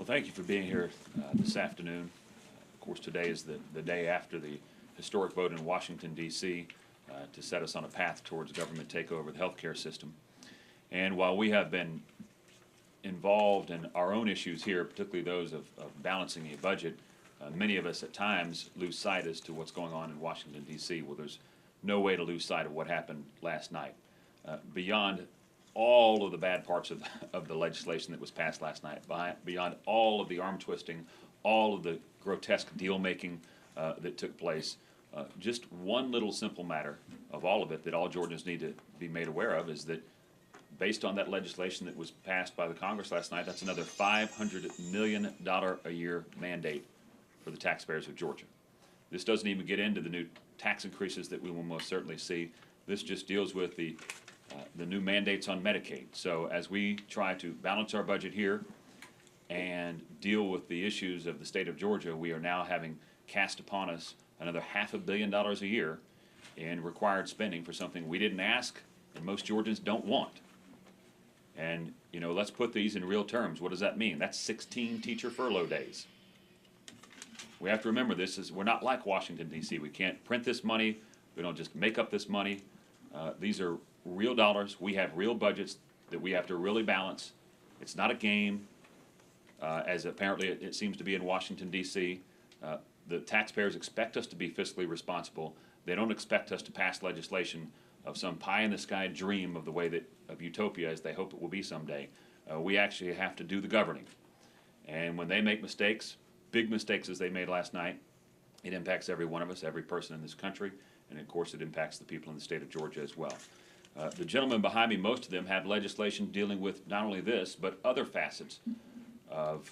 Well, thank you for being here this afternoon. Of course, today is the day after the historic vote in Washington, D.C. To set us on a path towards government takeover of the healthcare system. And while we have been involved in our own issues here, particularly those of balancing a budget, many of us at times lose sight as to what's going on in Washington, D.C. Well, there's no way to lose sight of what happened last night. Beyond all of the bad parts of the legislation that was passed last night, beyond all of the arm twisting, all of the grotesque deal making that took place, just one little simple matter of all of it that all Georgians need to be made aware of is that based on that legislation that was passed by the Congress last night, that's another $500 million a year mandate for the taxpayers of Georgia. This doesn't even get into the new tax increases that we will most certainly see. This just deals with the new mandates on Medicaid. So as we try to balance our budget here and deal with the issues of the state of Georgia, we are now having cast upon us another $500 million a year in required spending for something we didn't ask and most Georgians don't want. And, you know, let's put these in real terms. What does that mean? That's 16 teacher furlough days. We have to remember we're not like Washington, D.C. We can't print this money. We don't just make up this money. These are real dollars. We have real budgets that we have to really balance. It's not a game, as apparently it seems to be in Washington, D.C. The taxpayers expect us to be fiscally responsible. They don't expect us to pass legislation of some pie-in-the-sky dream of the way of utopia as they hope it will be someday. We actually have to do the governing. And when they make mistakes, big mistakes as they made last night, it impacts every one of us, every person in this country, and of course it impacts the people in the state of Georgia as well. The gentlemen behind me, most of them have legislation dealing with not only this, but other facets of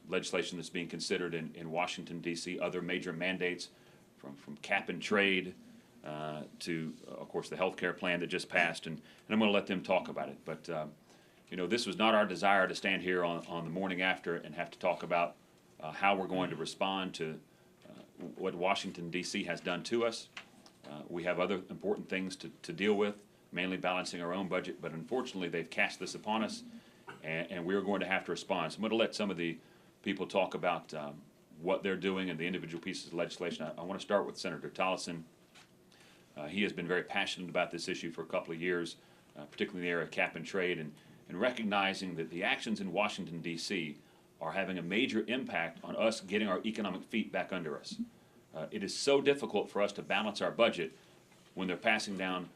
legislation that's being considered in Washington, D.C., other major mandates from cap and trade to, of course, the health care plan that just passed, and I'm going to let them talk about it. But, you know, this was not our desire to stand here on the morning after and have to talk about how we're going to respond to what Washington, D.C. has done to us. We have other important things to deal with, mainly balancing our own budget, but unfortunately they've cast this upon us, and we're going to have to respond. So I'm going to let some of the people talk about what they're doing and the individual pieces of legislation. I want to start with Senator Tolleson. He has been very passionate about this issue for a couple of years, particularly in the area of cap and trade, and recognizing that the actions in Washington, D.C. are having a major impact on us getting our economic feet back under us. It is so difficult for us to balance our budget when they're passing down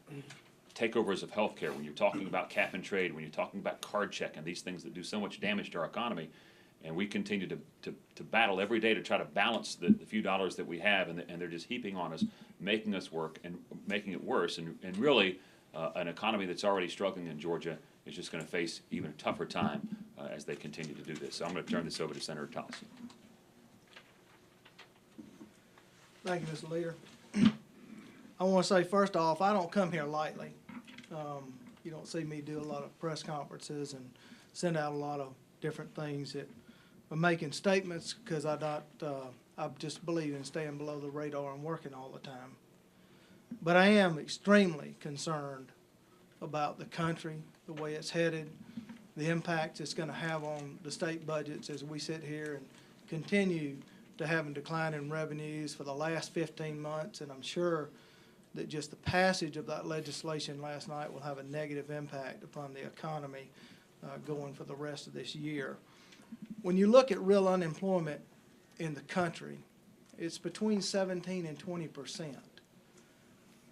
takeovers of health care, when you're talking about cap and trade, when you're talking about card check and these things that do so much damage to our economy. And we continue to battle every day to try to balance the few dollars that we have, and they're just heaping on us, making us work and making it worse. And really, an economy that's already struggling in Georgia is just going to face even a tougher time as they continue to do this. So I'm going to turn this over to Senator Tolleson. Thank you, Mr. Leader. I want to say, first off, I don't come here lightly. You don't see me do a lot of press conferences and send out a lot of different things that are making statements because I just believe in staying below the radar and working all the time. But I am extremely concerned about the country, the way it's headed, the impact it's going to have on the state budgets as we sit here and continue to have a decline in revenues for the last 15 months, and I'm sure that just the passage of that legislation last night will have a negative impact upon the economy going for the rest of this year. When you look at real unemployment in the country, it's between 17 and 20%.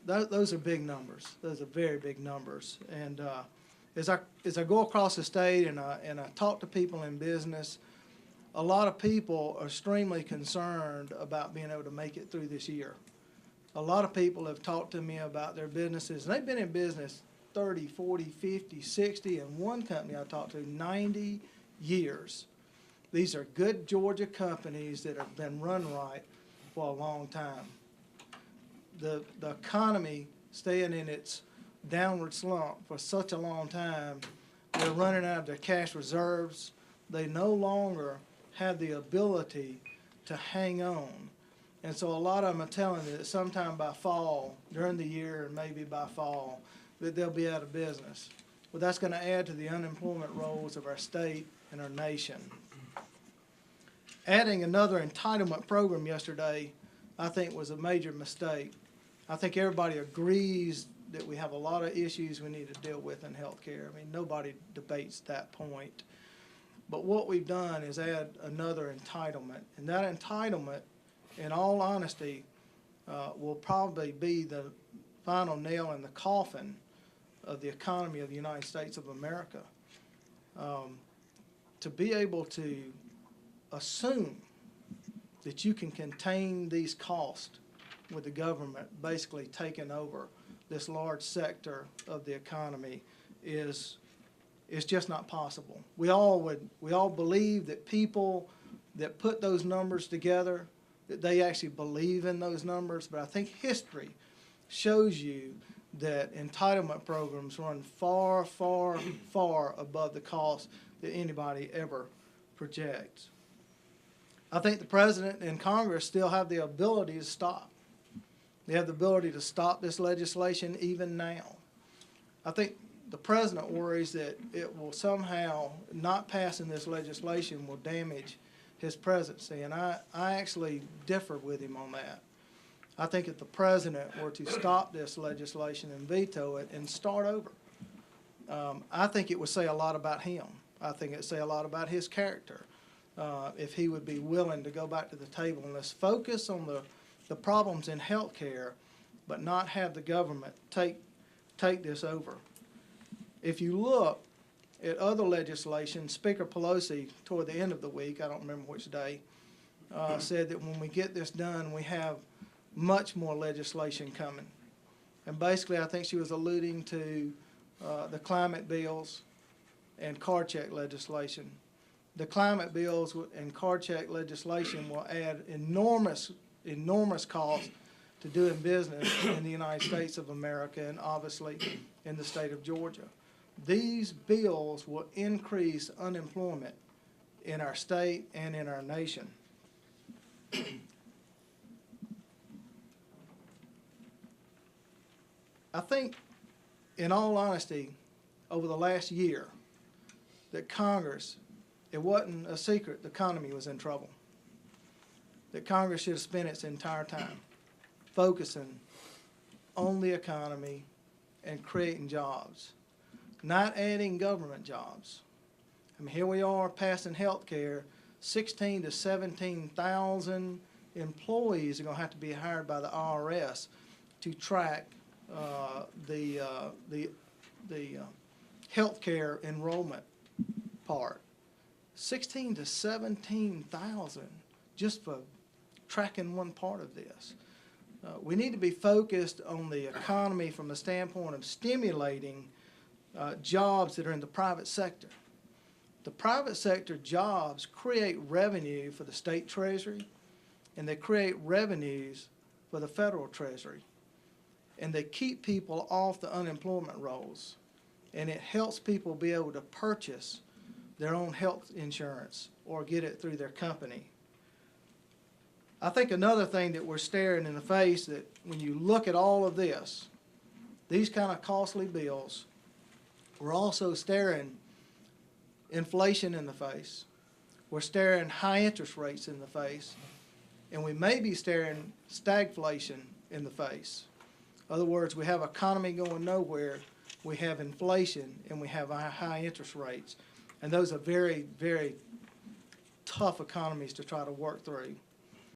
Those are big numbers. Those are very big numbers. And as I go across the state and I talk to people in business, a lot of people are extremely concerned about being able to make it through this year. A lot of people have talked to me about their businesses, and they've been in business 30, 40, 50, 60, and one company I talked to 90 years. These are good Georgia companies that have been run right for a long time. The economy staying in its downward slump for such a long time, they're running out of their cash reserves. They no longer have the ability to hang on. And so a lot of them are telling me that sometime by fall, during the year and maybe by fall, that they'll be out of business. Well, that's going to add to the unemployment rolls of our state and our nation. adding another entitlement program yesterday, I think was a major mistake. I think everybody agrees that we have a lot of issues we need to deal with in healthcare. I mean, nobody debates that point. But what we've done is add another entitlement, and that entitlement, in all honesty, will probably be the final nail in the coffin of the economy of the United States of America. To be able to assume that you can contain these costs with the government basically taking over this large sector of the economy is just not possible. We all believe that people that put those numbers together, that they actually believe in those numbers, but I think history shows you that entitlement programs run far, far, far above the cost that anybody ever projects. I think the President and Congress still have the ability to stop. They have the ability to stop this legislation even now. I think the President worries that it will somehow, not passing this legislation will damage his presidency, and I actually differ with him on that. I think if the President were to stop this legislation and veto it and start over, I think it would say a lot about him. I think it would say a lot about his character if he would be willing to go back to the table and let's focus on the problems in health care, but not have the government take this over. If you look at other legislation, Speaker Pelosi, toward the end of the week, I don't remember which day, said that when we get this done, we have much more legislation coming. And basically, I think she was alluding to the climate bills and card check legislation. The climate bills and card check legislation will add enormous costs to doing business in the United States of America and obviously in the state of Georgia. These bills will increase unemployment in our state and in our nation. I think, in all honesty, over the last year, that Congress, it wasn't a secret the economy was in trouble. That Congress should have spent its entire time focusing on the economy and creating jobs, not adding government jobs. I mean, here we are passing health care, 16 to 17,000 employees are going to have to be hired by the IRS to track the health care enrollment part. 16 to 17,000 just for tracking one part of this. We need to be focused on the economy from the standpoint of stimulating jobs that are in the private sector. The private sector jobs create revenue for the state treasury, and they create revenues for the federal treasury. And they keep people off the unemployment rolls, and it helps people be able to purchase their own health insurance or get it through their company. I think another thing that we're staring in the face, that when you look at all of this, these kind of costly bills, we're also staring inflation in the face. We're staring high interest rates in the face, and we may be staring stagflation in the face. In other words, we have an economy going nowhere, we have inflation, and we have high interest rates. And those are very, very tough economies to try to work through.